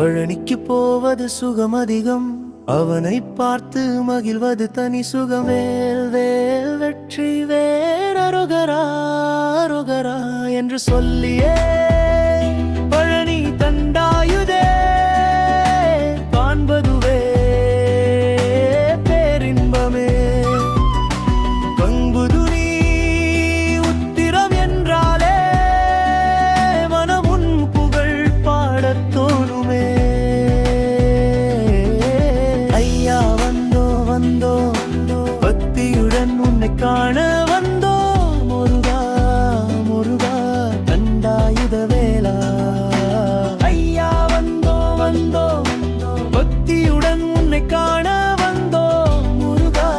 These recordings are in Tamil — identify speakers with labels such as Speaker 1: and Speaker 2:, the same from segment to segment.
Speaker 1: பழனிக்கு போவது சுகம் அதிகம், அவனை பார்த்து மகிழ்வது தனி சுகம். வேல் வேல் வெற்றி வேல் அரோகரா அரோகரா என்று சொல்லியே பழனி தண்டாயுதே காண்பதுவே பேரின்பமே. கங்குதுனி உத்திரம் என்றாலே மனமுன் புகழ் பாடத் தோணுமே. ஐயா வந்தோ வந்தோ பக்தியுடன் உன்னை காண வந்தோ முருகா முருகா தண்டாயுத வேலா. ஐயா வந்தோ வந்தோ பக்தியுடன் உன்னை காண வந்தோ முருகா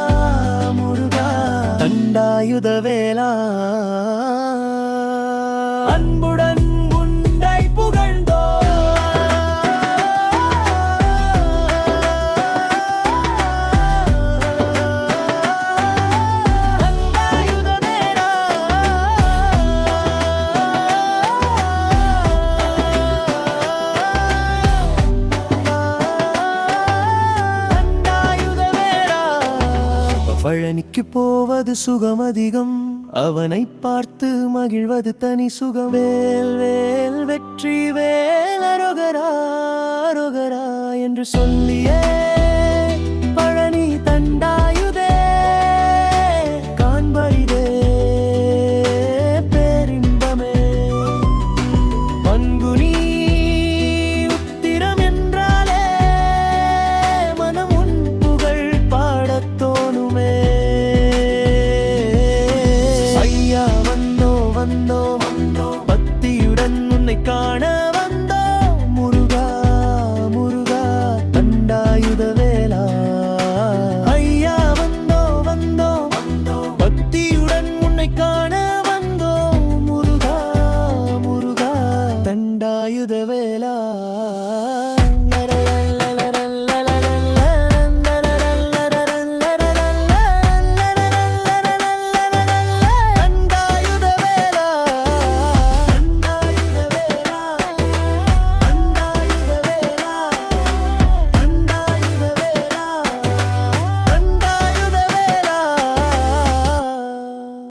Speaker 1: முருகா தண்டாயுத வேலா. அன்புடன் உன்னை புகழ்ந்தோ பழனிக்கு போவது சுகம் அதிகம், அவனை பார்த்து மகிழ்வது தனி சுகம். வேல் வேல் வெற்றி வேல் அரோகரா அரோகரா என்று சொல்லியே பழனி தண்டாயுதே காண்பரிதே பேரின்பமே. பங்குனி உத்திரம் என்றாலே மனம் உன் புகழ் பாடத் தோணுமே. ஐயா வந்தோ வந்தோ பக்தியுடன் உன்னை காண